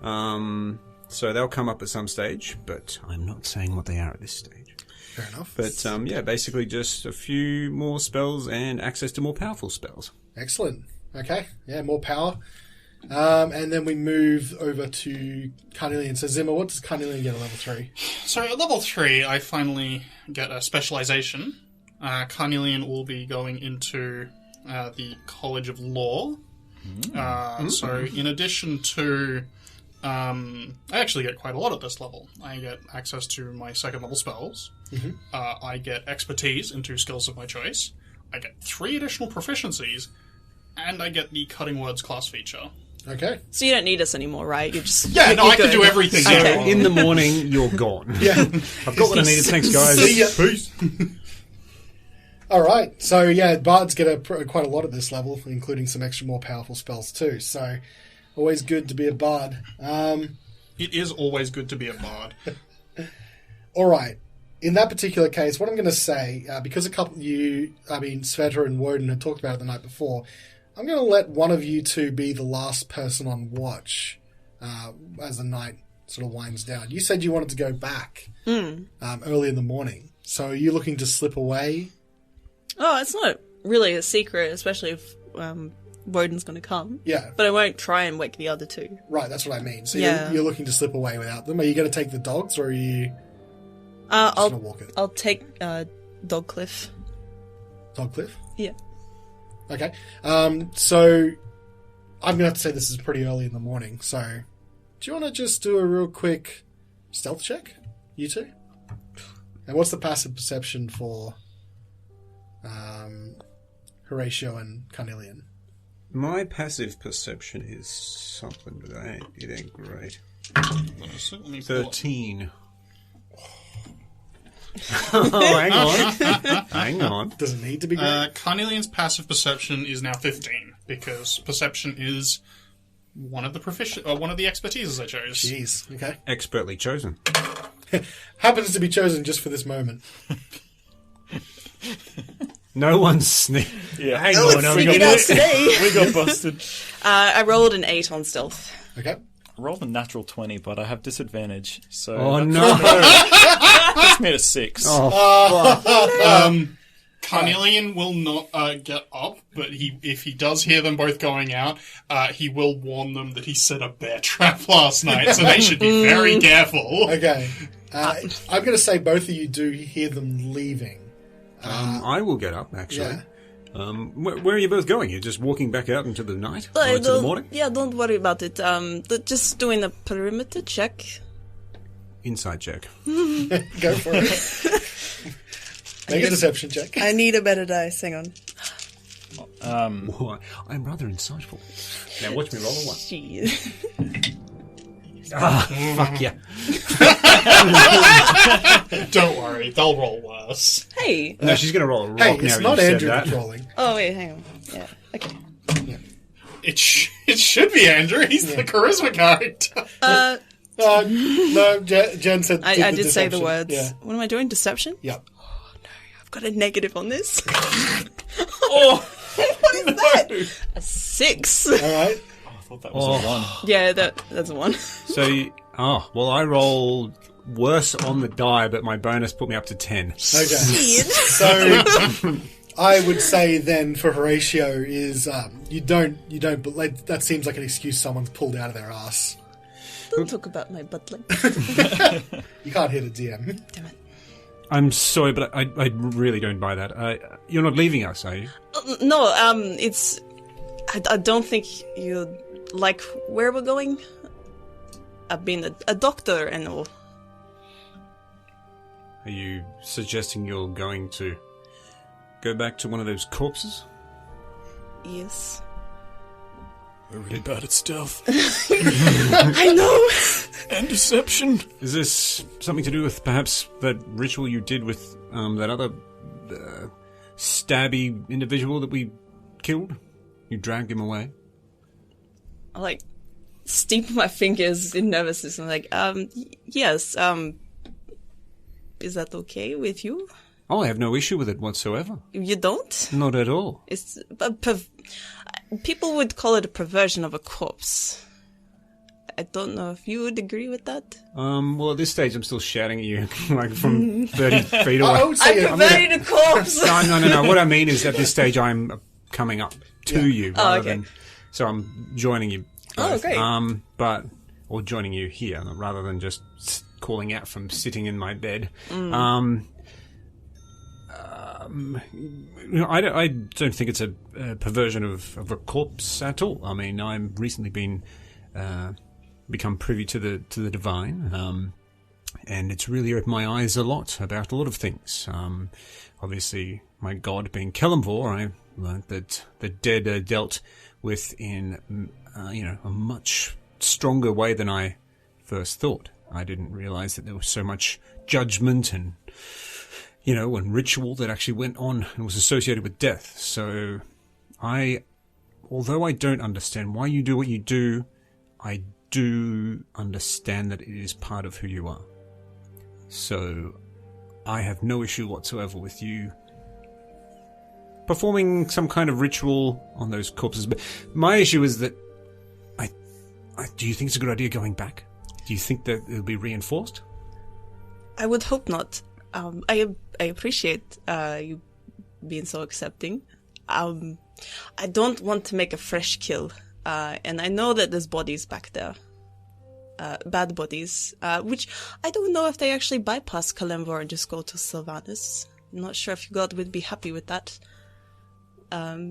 So they'll come up at some stage, but I'm not saying what they are at this stage. Fair enough. But yeah, basically just a few more spells and access to more powerful spells. Excellent. Okay. Yeah, more power. And then we move over to Carnelian. So Zimmer, what does Carnelian get at level 3? So at level 3, I finally get a specialization. Carnelian will be going into the College of Law. So in addition to... I actually get quite a lot at this level. I get access to my second level spells. I get expertise into skills of my choice. I get 3 additional proficiencies. And I get the Cutting Words class feature. Okay. So you don't need us anymore, right? You're just... Yeah, no, you're I can good. do everything. Okay. In the morning, you're gone. Yeah. I've got what I needed. Thanks, guys. See ya. Peace. All right. So, yeah, bards get quite a lot at this level, including some extra more powerful spells too. So, always good to be a bard. It is always good to be a bard. All right. In that particular case, what I'm going to say, because Sveta and Woden had talked about it the night before, I'm going to let one of you two be the last person on watch as the night sort of winds down. You said you wanted to go back early in the morning. So are you looking to slip away? Oh, it's not really a secret, especially if Woden's going to come. Yeah. But I won't try and wake the other two. Right, that's what I mean. So Yeah. you're looking to slip away without them. Are you going to take the dogs, or are you just going to walk it? I'll take Dogcliff. Dogcliff? Yeah. Okay. So I'm going to have to say this is pretty early in the morning. So do you want to just do a real quick stealth check, you two? And what's the passive perception for Horatio and Carnelian? My passive perception is something that it ain't great. Let me pull up. 13. Oh, hang on. Hang on. Does it need to be great? Carnelian's passive perception is now 15 because perception is one of the expertises I chose. Jeez. Okay. Expertly chosen. Happens to be chosen just for this moment. No one's sneak. Yeah, Hang No on. one's we sneaking got- out today. we got busted. I rolled an 8 on stealth. Okay. I rolled a natural 20, but I have disadvantage, so Oh, no. that's made a 6. Oh, Carnelian will not get up, but if he does hear them both going out, he will warn them that he set a bear trap last night, so they should be very careful. Okay. I'm going to say both of you do hear them leaving. I will get up, actually. Yeah. Where are you both going? You're just walking back out into the night? Or into the morning? Yeah, don't worry about it. Just doing a perimeter check. Inside check. Go for it. Make a deception check. I need a better dice. Hang on. Why, I'm rather insightful. Now watch me roll a 1. Jeez. Fuck yeah. Don't worry, they'll roll worse. Hey. No, she's going to roll a rock Hey, now it's you not said Andrew that. controlling. Oh wait, hang on. Yeah. Okay. It should be Andrew. He's the charisma character. No, Jen said. I did say the deception. words. Yeah. What am I doing? Deception? Yep. I've got a negative on this. Oh, What is that? A 6. All right. I thought that was a 1. Yeah, that's a 1. So, I rolled worse on the die, but my bonus put me up to 10. Okay. So I would say then for Horatio is you don't, but like, that seems like an excuse someone's pulled out of their ass. Don't talk about my buttling. You can't hit a DM. Damn it. I'm sorry, but I really don't buy that. You're not leaving us, are you? No, it's. I don't think you like where we're going. I've been a doctor and all. Are you suggesting you're going to go back to one of those corpses? Yes. We're really bad at stealth I know! and deception. Is this something to do with perhaps that ritual you did with that other stabby individual that we killed? You dragged him away? I like steep my fingers in nervousness and like, yes, is that okay with you? Oh, I have no issue with it whatsoever. You don't? Not at all. It's people would call it a perversion of a corpse. I don't know if you would agree with that. Well, at this stage, I'm still shouting at you, like, from 30 feet away. I would say I'm perverting a corpse! No. What I mean is, at this stage, I'm coming up to you rather okay. than... So I'm joining you Oh, both. great. Or joining you here, rather than just calling out from sitting in my bed. I don't think it's a perversion of a corpse at all. I mean, I've recently become privy to the divine, and it's really opened my eyes a lot about a lot of things. Obviously, my god being Kelemvor, I learned that the dead are dealt with in a much stronger way than I first thought. I didn't realize that there was so much judgment and and ritual that actually went on and was associated with death. So although I don't understand why you do what you do, I do understand that it is part of who you are. So I have no issue whatsoever with you performing some kind of ritual on those corpses. But my issue is that do you think it's a good idea going back? Do you think that it'll be reinforced? I would hope not. I appreciate you being so accepting. I don't want to make a fresh kill, and I know that there's bodies back there, bad bodies, which I don't know if they actually bypass Kelemvor and just go to Sylvanas. I'm not sure if God would be happy with that. But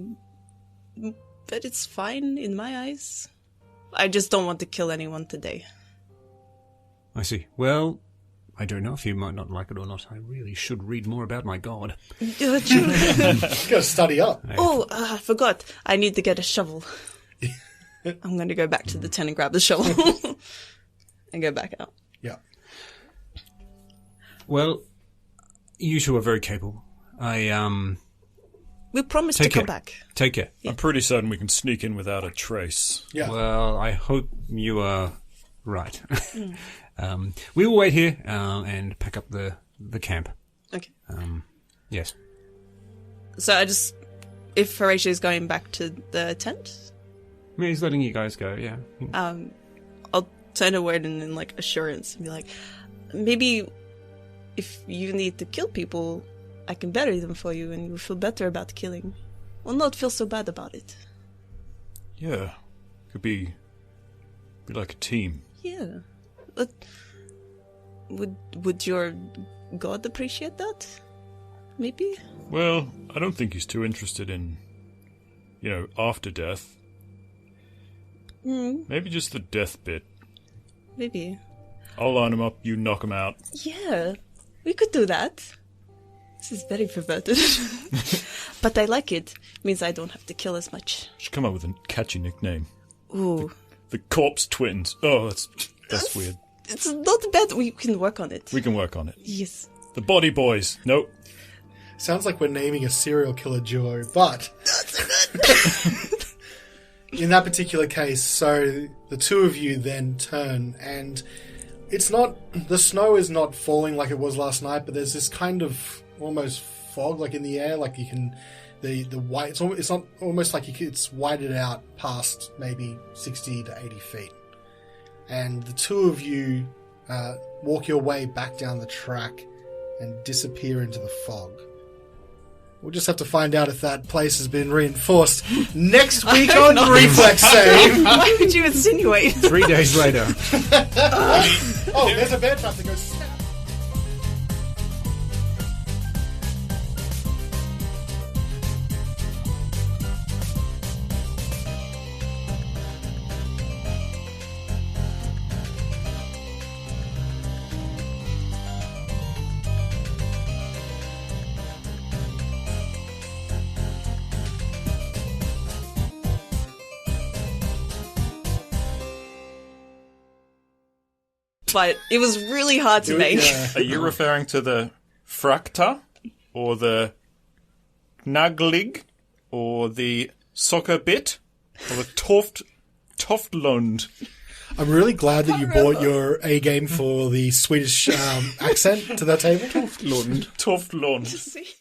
it's fine in my eyes. I just don't want to kill anyone today. I see. Well, I don't know if you might not like it or not. I really should read more about my god. You gotta study up. Oh, I forgot. I need to get a shovel. I'm going to go back to the tent and grab the shovel. and go back out. Yeah. Well, you two are very capable. We promise to Take come care. back. Take care. I'm pretty certain we can sneak in without a trace. Yeah. Well, I hope you are right. We will wait here and pack up the camp. Okay. Yes. So if Horatio is going back to the tent, I mean, he's letting you guys go, yeah. I'll turn a word in like assurance and be like, maybe if you need to kill people, I can bury them for you and you'll feel better about killing. Or not feel so bad about it. Yeah. Could be like a team. Yeah. But would your god appreciate that? Maybe? Well, I don't think he's too interested in, after death. Maybe just the death bit. Maybe. I'll line him up, you knock him out. Yeah, we could do that. This is very perverted. But I like it. Means I don't have to kill as much. Should come up with a catchy nickname. Ooh. The Corpse Twins. Oh, that's weird. It's not bad. We can work on it. We can work on it. Yes. The Body Boys. Nope. Sounds like we're naming a serial killer duo, but in that particular case, so the two of you then turn, and the snow is not falling like it was last night, but there's this kind of almost fog like in the air, like you can the white. It's not almost like it's whited out past maybe 60 to 80 feet, and the two of you walk your way back down the track and disappear into the fog. We'll just have to find out if that place has been reinforced next week on Reflex Save. Why would you insinuate? 3 days later. Oh, there's a bear trap that goes snap. But it was really hard to make. Are you referring to the Fracta, or the Knaglig, or the Soccer Bit, or the Toftlund? I'm really glad that you brought your A game for the Swedish accent to that table. Toftlund. See?